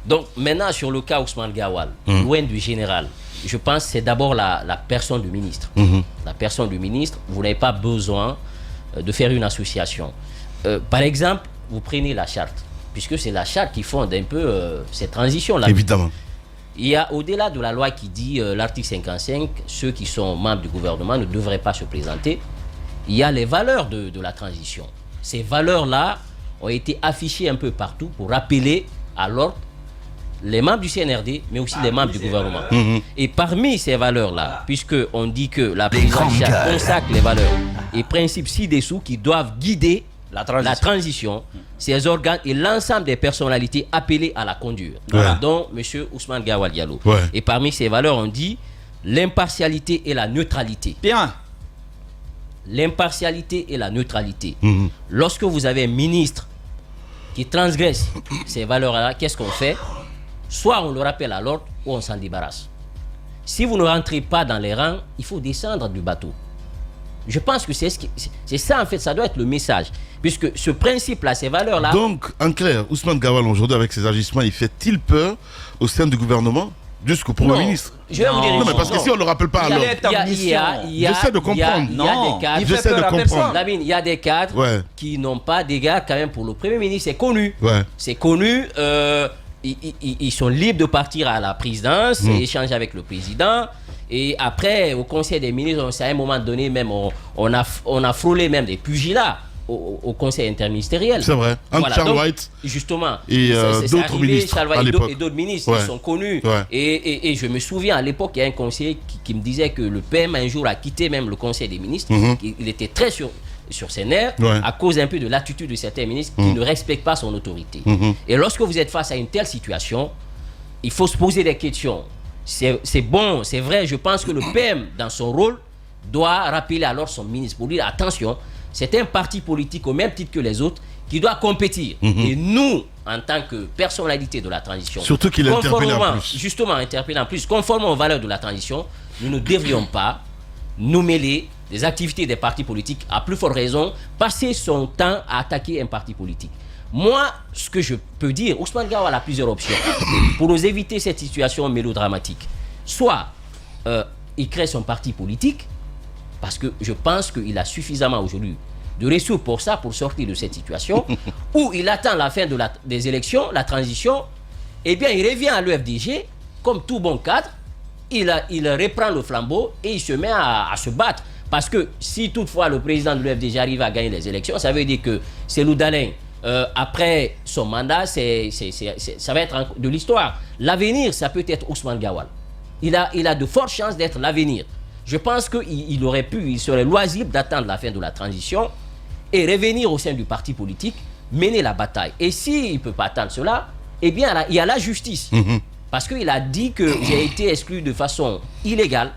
Donc maintenant sur le cas Ousmane Gawal, loin du général, je pense que c'est d'abord la personne du ministre. La personne du ministre, vous n'avez pas besoin de faire une association. Par exemple, vous prenez la charte, puisque c'est la charte qui fonde un peu cette transition-là. Évidemment. Il y a au-delà de la loi qui dit, l'article 55, ceux qui sont membres du gouvernement ne devraient pas se présenter. Il y a les valeurs de la transition. Ces valeurs-là ont été affichées un peu partout pour rappeler à l'ordre les membres du CNRD, mais aussi les membres du gouvernement. Et parmi ces valeurs-là, puisqu'on dit que la présidence consacre les valeurs et principes ci-dessous qui doivent guider la transition, ces organes et l'ensemble des personnalités appelées à la conduire, dont M. Ousmane Gawal Diallo. Et parmi ces valeurs, on dit l'impartialité et la neutralité. Bien. L'impartialité et la neutralité. Lorsque vous avez un ministre qui transgresse ces valeurs-là, qu'est-ce qu'on fait? Soit on le rappelle à l'ordre ou on s'en débarrasse. Si vous ne rentrez pas dans les rangs, il faut descendre du bateau. Je pense que c'est ça, en fait, ça doit être le message. Puisque ce principe-là, ces valeurs-là... Donc, en clair, Ousmane Gawal, aujourd'hui, avec ses agissements, il fait-il peur au sein du gouvernement jusqu'au Premier ministre? Je vais vous dire non, mais parce que si on ne le rappelle pas à l'ordre... J'essaie de comprendre. J'essaie de comprendre. Lamine, il y a des cadres qui n'ont pas d'égard quand même pour le Premier ministre. C'est connu. C'est connu. Ils sont libres de partir à la présidence et échanger avec le président. Et après, au Conseil des ministres, à un moment donné, même, on a frôlé même des pugilats au Conseil interministériel. C'est vrai. Entre Charles White justement, et d'autres ministres à l'époque. Et d'autres ministres qui sont connus. Et je me souviens, à l'époque, il y a un conseiller qui me disait que le PM, un jour, a quitté même le Conseil des ministres. Il était très sur ses nerfs à cause un peu de l'attitude de certains ministres qui ne respectent pas son autorité. Et lorsque vous êtes face à une telle situation, il faut se poser des questions. C'est bon, c'est vrai, je pense que le PM, dans son rôle, doit rappeler alors son ministre pour dire attention, c'est un parti politique au même titre que les autres qui doit compétir. Et nous, en tant que personnalité de la transition, surtout qu'il interpelle en plus. Justement, interpellant en plus, conformément aux valeurs de la transition, nous ne devrions pas nous mêler des activités des partis politiques, à plus forte raison, passer son temps à attaquer un parti politique. Moi, ce que je peux dire, Ousmane Gawal a plusieurs options pour nous éviter cette situation mélodramatique. Soit il crée son parti politique, parce que je pense qu'il a suffisamment aujourd'hui de ressources pour ça, pour sortir de cette situation, ou il attend la fin des élections, la transition, et bien il revient à l'UFDG, comme tout bon cadre, il reprend le flambeau et il se met à se battre. Parce que si toutefois le président de l'UFDG arrive à gagner les élections, ça veut dire que Cellou Dalein, après son mandat, ça va être de l'histoire. L'avenir, ça peut être Ousmane Gawal. Il a de fortes chances d'être l'avenir. Je pense il serait loisible d'attendre la fin de la transition et revenir au sein du parti politique, mener la bataille. Et s'il ne peut pas attendre cela, eh bien, il y a la justice. Parce qu'il a dit que j'ai été exclu de façon illégale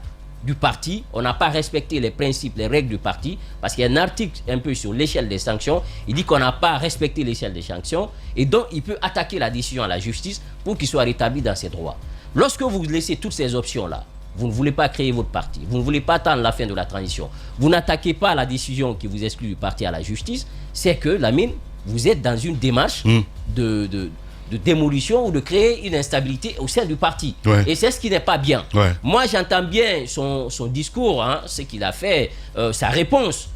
du parti, on n'a pas respecté les principes, les règles du parti, parce qu'il y a un article un peu sur l'échelle des sanctions, il dit qu'on n'a pas respecté l'échelle des sanctions, et donc il peut attaquer la décision à la justice pour qu'il soit rétabli dans ses droits. Lorsque vous laissez toutes ces options-là, vous ne voulez pas créer votre parti, vous ne voulez pas attendre la fin de la transition, vous n'attaquez pas la décision qui vous exclut du parti à la justice, c'est que, Lamine, vous êtes dans une démarche de démolition ou de créer une instabilité au sein du parti. Et c'est ce qui n'est pas bien. Moi, j'entends bien son discours, ce qu'il a fait, sa réponse.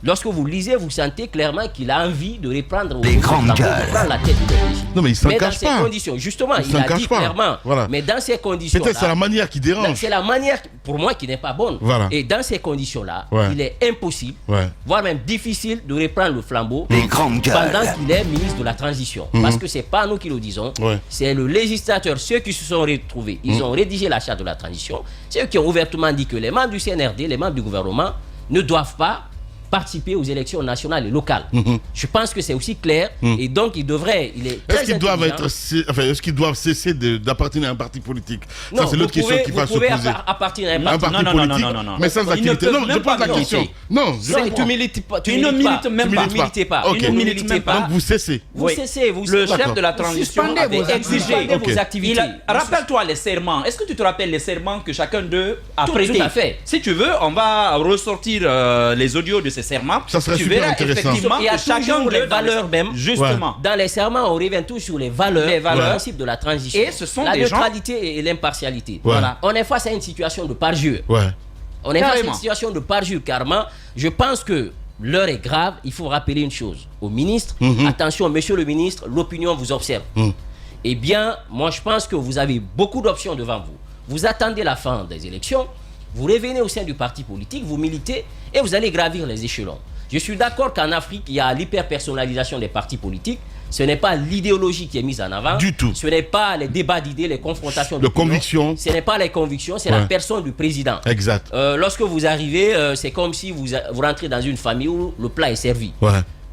Lorsque vous lisez, vous sentez clairement qu'il a envie de reprendre la tête de l'ONG. Non, mais il s'en cache pas. Mais dans ces conditions, justement, il a dit clairement. Mais dans ces conditions, peut-être c'est la manière qui dérange. C'est la manière, pour moi, qui n'est pas bonne. Et dans ces conditions-là, il est impossible, voire même difficile, de reprendre le flambeau pendant qu'il est ministre de la transition. Parce que c'est pas nous qui le disons, c'est le législateur, ceux qui se sont retrouvés. Ils ont rédigé la charte de la transition. C'est eux qui ont ouvertement dit que les membres du CNRD, les membres du gouvernement, ne doivent pas participer aux élections nationales et locales. Je pense que c'est aussi clair et donc il est très est-ce qu'ils doivent cesser d'appartenir à un parti politique? Ça, c'est l'autre question qui va se poser. Vous pouvez appartenir à un parti politique, mais sans activité. Non, je pose la question. Non, tu ne milites pas. Tu ne milites pas. Donc vous cessez. Vous cessez. Le chef de la transition avait exigé vos activités. Rappelle-toi les serments. Est-ce que tu te rappelles les serments que chacun d'eux a prêtés? Tout à fait. Si tu veux, on va ressortir les audios de ces serment, Ça serait tu super verras intéressant. effectivement Il y a que chacun toujours les d'eux dans valeurs même. Justement. Dans les serments, on revient tous sur les valeurs, Les valeurs. le principe de la transition, Et ce sont la des gens- neutralité et l'impartialité. Voilà. On est face à une situation de parjure. Ouais. On est face à Carrément. une situation de parjure, carrément. Je pense que l'heure est grave. Il faut rappeler une chose au ministre. Attention, monsieur le ministre, l'opinion vous observe. Eh bien, moi, je pense que vous avez beaucoup d'options devant vous. Vous attendez la fin des élections, vous revenez au sein du parti politique, vous militez et vous allez gravir les échelons. Je suis d'accord qu'en Afrique, il y a l'hyper-personnalisation des partis politiques. Ce n'est pas l'idéologie qui est mise en avant. Du tout. Ce n'est pas les débats d'idées, les confrontations De convictions. Ce n'est pas les convictions, c'est Ouais. la personne du président. Exact. Lorsque vous arrivez, c'est comme si vous rentrez dans une famille où le plat est servi. Ouais.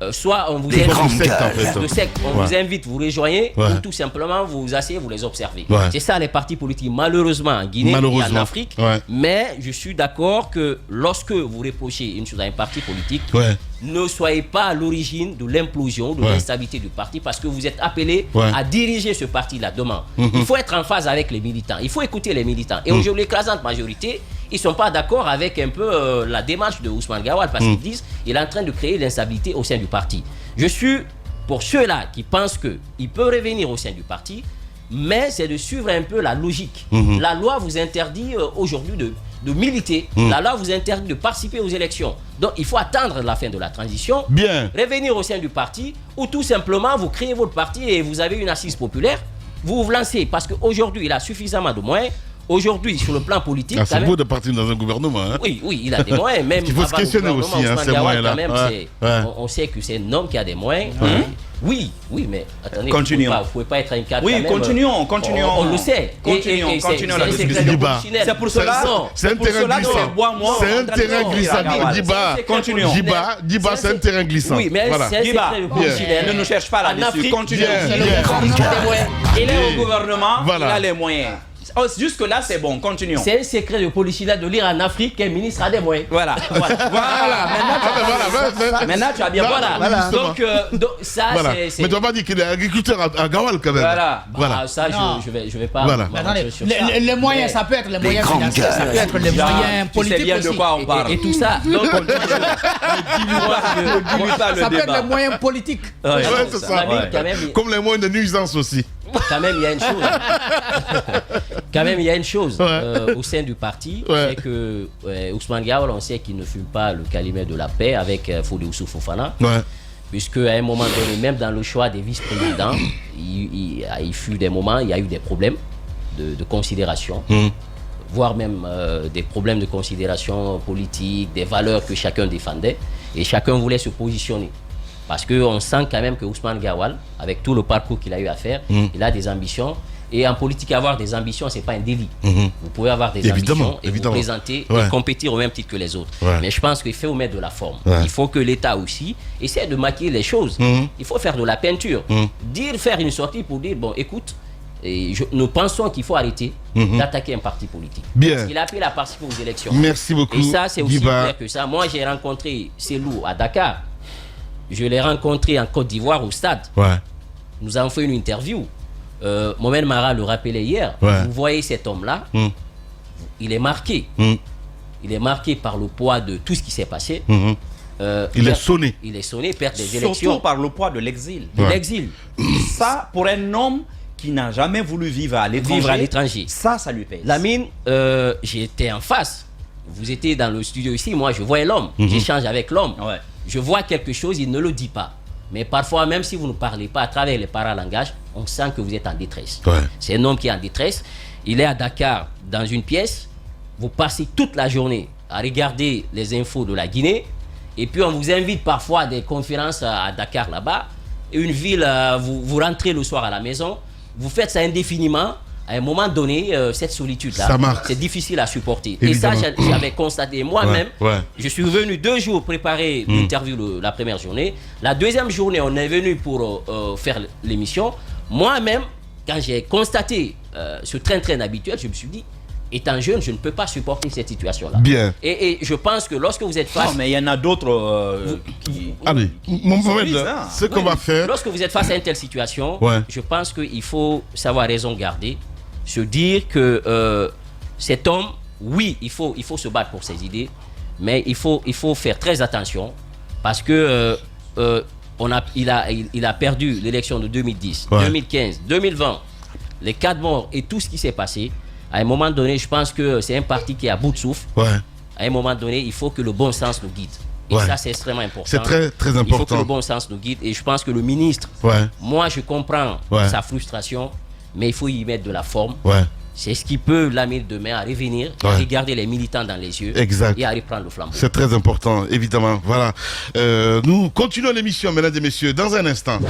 Soit on vous Des invite, grands sectes, en fait. de secte, on Ouais. vous invite, vous rejoignez, Ouais. ou tout simplement vous vous asseyez, vous les observez. Ouais. C'est ça les partis politiques, malheureusement en Guinée et en Malheureusement. Afrique. Ouais. Mais je suis d'accord que lorsque vous reprochez une chose à un parti politique, Ouais. ne soyez pas à l'origine de l'implosion, de Ouais. l'instabilité du parti, parce que vous êtes appelé Ouais. à diriger ce parti-là demain. Il faut être en phase avec les militants, il faut écouter les militants. Et aujourd'hui, l'écrasante majorité, ils ne sont pas d'accord avec un peu la démarche de Ousmane Gawal, parce qu'ils disent qu'il est en train de créer l'instabilité au sein du parti. Je suis pour ceux-là qui pensent qu'il peut revenir au sein du parti, mais c'est de suivre un peu la logique. La loi vous interdit aujourd'hui de militer. La loi vous interdit de participer aux élections. Donc il faut attendre la fin de la transition, Bien. revenir au sein du parti, ou tout simplement vous créez votre parti et vous avez une assise populaire, vous vous lancez, parce qu'aujourd'hui il a suffisamment de moyens. Aujourd'hui, sur le plan politique, Ah, quand c'est même- beau de partir dans un gouvernement. Hein. oui, il a des moyens. Même Il faut se avant le questionner gouvernement, aussi, hein, Ousmane ces Gawal, moyens-là. quand même, Ouais, c'est- ouais. on sait que c'est un homme qui a des moyens. Oui, mais attendez, Continuons. vous ne pouvez pas être un cadre. Oui, quand même. continuons. On le sait. Continuons, c'est- continuons c'est la un secret discussion. de Diba. polichinelle. C'est pour cela- Non. C'est un pour terrain cela que glissant. c'est moi, moi, C'est en un train de terrain dire, glissant. Gawal. Diba. Continuons. Diba, c'est un terrain glissant. Oui, mais Voilà. c'est un Diba, secret de polichinelle. ne nous cherche pas En là-dessus. Afrique, Continuons. Bien, Il bien. a des moyens. Il est au gouvernement, Voilà. il a les moyens. Oh, jusque-là, c'est bon. Continuons. C'est un secret de polichinelle de lire en Afrique qu'un ministre a des moyens. Voilà. Voilà. Maintenant, tu as bien Voilà. Justement. Donc, ça, Voilà. c'est. Mais tu vas pas dire qu'il est agriculteur à Gawal quand même. Voilà. Bah, ça, Non. je vais pas. Voilà. m'avancer Attendez, sur ça. les moyens, Mais- ça peut être les moyens financiers, ça peut être les Jean, moyens tu sais politiques bien de aussi. quoi on parle. Et tout ça. Donc, Ne diminue pas le Ça peut être débat. les moyens politiques. Ouais, Ouais, c'est ça. Mamie, Ouais. quand Comme les moyens de nuisance aussi. même, il y a une chose. Quand même, il y a une chose Ouais. au sein du parti, Ouais. c'est que Ousmane Gawal, on sait qu'il ne fume pas le calumet de la paix avec Fodé Oussou Fofana, Ouais. puisque à un moment donné, même dans le choix des vice-présidents, il fut des moments, il y a eu des problèmes de considération, voire même des problèmes de considération politique, des valeurs que chacun défendait, et chacun voulait se positionner. Parce qu'on sent quand même que Ousmane Gawal, avec tout le parcours qu'il a eu à faire, il a des ambitions. Et en politique, avoir des ambitions, ce n'est pas un délit. Vous pouvez avoir des Évidemment, ambitions et évidemment. vous présenter Ouais. et compétir au même titre que les autres. Ouais. Mais je pense qu'il faut mettre de la forme. Ouais. Il faut que l'État aussi essaie de maquiller les choses. Il faut faire de la peinture. Faire une sortie pour dire, bon, écoute, nous pensons qu'il faut arrêter d'attaquer un parti politique. Bien. Parce qu'il a appelé à participer aux élections. Merci beaucoup. Et ça, c'est aussi Diba. clair que ça. Moi, j'ai rencontré Selou à Dakar. Je l'ai rencontré en Côte d'Ivoire au stade. Ouais. Nous avons fait une interview. Mohamed Mara le rappelait hier. Ouais. Vous voyez cet homme-là, il est marqué. Il est marqué par le poids de tout ce qui s'est passé. Il est sonné. Il est sonné, perte des Surtout élections, par le poids de l'exil. de Ouais. l'exil, Ça, pour un homme qui n'a jamais voulu vivre à l'étranger, ça lui pèse. Lamine, j'étais en face. Vous étiez dans le studio ici, moi je voyais l'homme. J'échange avec l'homme. Ouais. Je vois quelque chose, il ne le dit pas. Mais parfois, même si vous ne parlez pas à travers les paralangages, on sent que vous êtes en détresse. Ouais. C'est un homme qui est en détresse. Il est à Dakar dans une pièce. Vous passez toute la journée à regarder les infos de la Guinée. Et puis on vous invite parfois à des conférences à Dakar là-bas. Une ville, vous rentrez le soir à la maison. Vous faites ça indéfiniment. À un moment donné, cette solitude-là, Ça marque. c'est difficile à supporter. Évidemment. Et ça, j'avais constaté moi-même. Ouais. Je suis venu 2 jours préparer l'interview la première journée. La deuxième journée, on est venu pour faire l'émission. Moi-même, quand j'ai constaté ce train-train habituel, je me suis dit, étant jeune, je ne peux pas supporter cette situation-là. Bien. Et je pense que lorsque vous êtes Non, face... mais il y en a d'autres qui... Allez, Mohamed, bizarre. ce qu'on va faire. Lorsque vous êtes face à une telle situation, Ouais. je pense qu'il faut savoir raison garder, se dire que cet homme, oui, il faut se battre pour ses idées, mais il faut faire très attention Parce que il a perdu l'élection de 2010, 2015, 2020, les 4 morts et tout ce qui s'est passé. À un moment donné, je pense que c'est un parti qui est à bout de souffle. À un moment donné, il faut que le bon sens nous guide. Et ça, c'est extrêmement important. C'est très, très important. Il faut que le bon sens nous guide. Et je pense que le ministre, moi, je comprends sa frustration, mais il faut y mettre de la forme. C'est ce qui peut l'amener demain à revenir, à regarder les militants dans les yeux et à reprendre le flambeau. C'est très important, évidemment. Voilà. Nous continuons l'émission, mesdames et messieurs, dans un instant.